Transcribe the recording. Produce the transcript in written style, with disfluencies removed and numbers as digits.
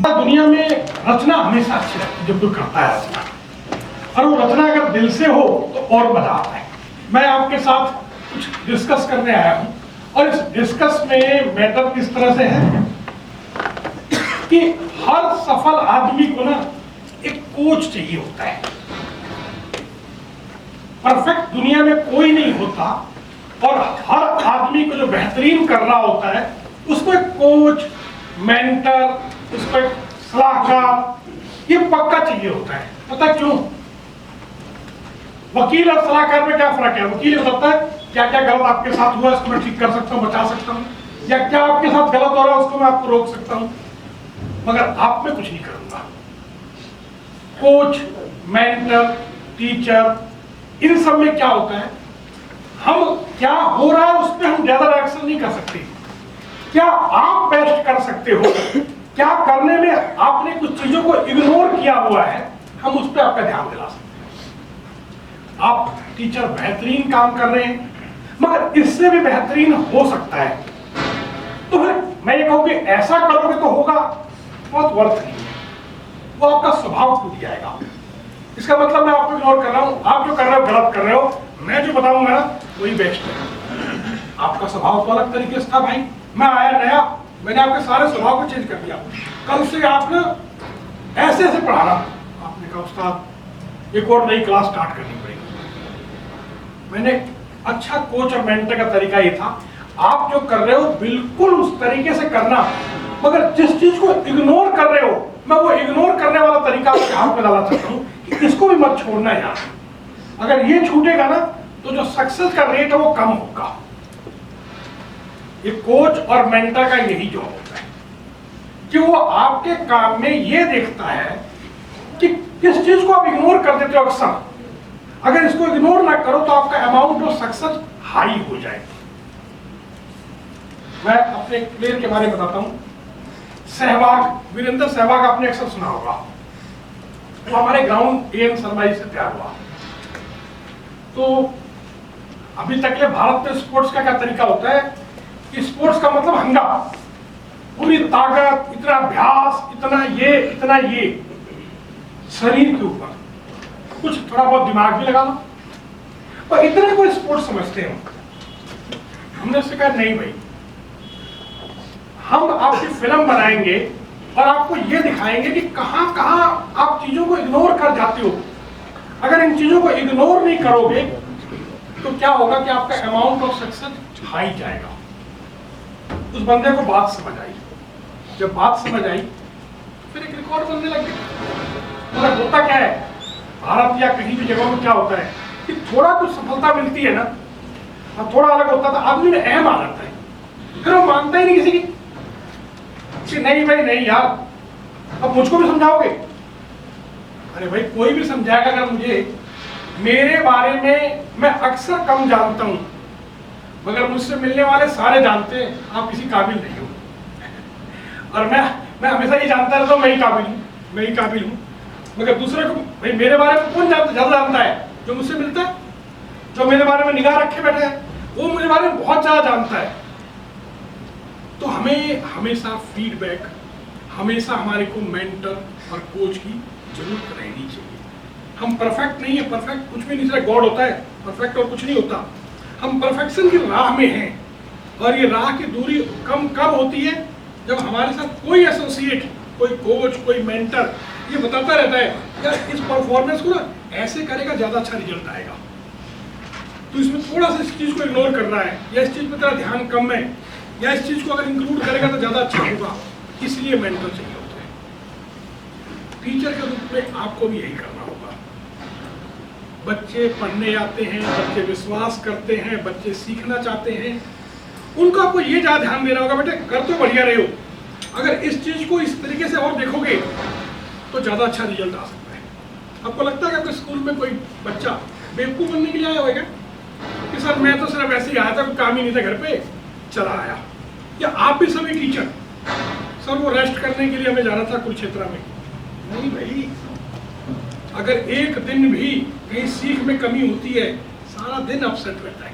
दुनिया में रचना हमेशा अच्छी लगती है जब कोई करता है रचना, और वो रचना अगर दिल से हो तो और मजा आता है। मैं आपके साथ कुछ डिस्कस करने आया हूं, और इस डिस्कस में मैटर किस तरह से है कि हर सफल आदमी को ना एक कोच चाहिए होता है। परफेक्ट दुनिया में कोई नहीं होता, और हर आदमी को जो बेहतरीन कर रहा होता है उसको एक कोच, मेंटर, उसको एक सलाहकार ये पक्का चाहिए होता है। पता क्यों? वकील और सलाहकार में क्या फर्क है? वकील बताता है क्या क्या गलत आपके साथ हुआ, इसको मैं ठीक कर सकता हूं, बचा सकता हूं, या क्या आपके साथ गलत हो रहा है उसको मैं आपको रोक सकता हूं, मगर आप में कुछ नहीं करूंगा। कोच, मेंटर, टीचर, इन सब में क्या होता है, हम क्या हो रहा है उस पर हम ज्यादा रिएक्शन नहीं कर सकते। क्या आप बेस्ट कर सकते हो, क्या करने में आपने कुछ चीजों को इग्नोर किया हुआ है, हम उस पर आपका ध्यान दिला सकते हैं। आप टीचर बेहतरीन काम कर रहे हैं, मगर इससे भी बेहतरीन हो सकता है, तो फिर मैं ये कहूं कि ऐसा करोगे तो होगा, बहुत वर्थ नहीं है, वो आपका स्वभाव टूट जाएगा। इसका मतलब मैं आपको इग्नोर कर रहा हूं, आप जो कर रहे हो गलत कर रहे हो, मैं जो बताऊंगा ना वही बेस्ट है। आपका स्वभाव तो अलग तरीके से था भाई, मैं आया नया, मैंने आपके सारे स्वभाव को चेंज कर दिया। कल से आप ना ऐसे ऐसे पढ़ाना, आपने कहा उस्ताद एक और नई क्लास स्टार्ट करनी पड़ेगी। मैंने अच्छा कोच और मेंटर का तरीका ये था, आप जो कर रहे हो बिल्कुल उस तरीके से करना, मगर जिस चीज को इग्नोर कर रहे हो मैं वो इग्नोर करने वाला तरीका आपके हाथ में डालना चाहता हूँ कि इसको भी मत छोड़ना यार। अगर ये छूटेगा ना तो जो सक्सेस का रेट है वो कम होगा। ये कोच और मेंटर का यही जॉब होता है कि वो आपके काम में ये देखता है कि किस चीज को आप इग्नोर कर देते हो अक्सर, अगर इसको इग्नोर ना करो तो आपका अमाउंट ऑफ सक्सेस हाई हो जाएगी। मैं अपने प्लेयर के बारे में बताता हूं। सहवाग, वीरेंद्र सहवाग आपने अक्सर सुना होगा, वो हमारे ग्राउंड एएन शर्मा जी से तैयार हुआ। तो अभी तक के भारत में स्पोर्ट्स का क्या तरीका होता है कि स्पोर्ट्स का मतलब हंगामा, पूरी ताकत, इतना अभ्यास, इतना ये शरीर के ऊपर, कुछ थोड़ा बहुत दिमाग भी लगा लो, और इतने कोई स्पोर्ट्स समझते हैं। हमने उससे कहा नहीं भाई, हम आपकी फिल्म बनाएंगे और आपको ये दिखाएंगे कि कहां कहां आप चीजों को इग्नोर कर जाते हो। अगर इन चीजों को इग्नोर नहीं करोगे तो क्या होगा कि आपका अमाउंट ऑफ सक्सेस हाई जाएगा। उस बंदे को बात समझ आई, जब बात समझ आई फिर एक रिकॉर्ड बनने लग गया। मतलब होता क्या है भारत या कहीं भी जगह में क्या होता है कि थोड़ा कुछ सफलता मिलती है ना, और थोड़ा अलग होता था, आदमी में अहम आ जाता है, फिर वो मानता ही नहीं किसी की कि नहीं भाई नहीं यार, अब मुझको भी समझाओगे। अरे भाई कोई भी समझाएगा अगर मुझे, मेरे बारे में मैं अक्सर कम जानता हूं, मगर मुझसे मिलने वाले सारे जानते हैं आप किसी काबिल नहीं हो, और मैं हमेशा ये जानता रहता हूं मैं ही काबिल हूं, मगर दूसरे को भाई मेरे बारे में कौन ज्यादा जानता है? जो मुझसे मिलता है, जो मेरे बारे में निगाह रखे बैठा है, वो मेरे बारे में बहुत ज्यादा जानता है। तो हमें हमेशा फीडबैक, हमेशा हमारे को मेंटर और कोच की जरूरत रहनी चाहिए। हम परफेक्ट नहीं है, परफेक्ट कुछ भी नहीं, सिर्फ गॉड होता है, परफेक्ट और कुछ नहीं होता। हम परफेक्शन की राह में हैं, और ये राह की दूरी कम कब होती है? जब हमारे साथ कोई एसोसिएट, कोई कोच, कोई मेंटर ये बताता रहता है यार इस परफॉर्मेंस को ना ऐसे करेगा ज्यादा अच्छा रिजल्ट आएगा, तो इसमें थोड़ा सा इस चीज को इग्नोर करना है, या इस चीज पर तेरा ध्यान कम है, या इस चीज को अगर इंक्लूड करेगा तो ज्यादा अच्छा होगा। इसलिए मेंटर चाहिए होता है। टीचर के रूप में आपको भी यही करना होगा। बच्चे पढ़ने आते हैं, बच्चे विश्वास करते हैं, बच्चे सीखना चाहते हैं, उनको आपको ये ज्यादा ध्यान देना होगा, बेटे कर तो बढ़िया रहे हो, अगर इस चीज को इस तरीके से और देखोगे तो ज्यादा अच्छा रिजल्ट आ सकता है। आपको लगता है कि आपके स्कूल में कोई बच्चा बेवकूफ बनने के लिए आया होगा कि सर मैं तो सिर्फ ऐसे ही आया था, कोई काम ही नहीं था घर पे, चला आया? या आप भी सभी टीचर सर वो रेस्ट करने के लिए हमें जाना था कुरुक्षेत्र में? नहीं भाई, अगर एक दिन भी कहीं सीख में कमी होती है सारा दिन अपसेट रहता है।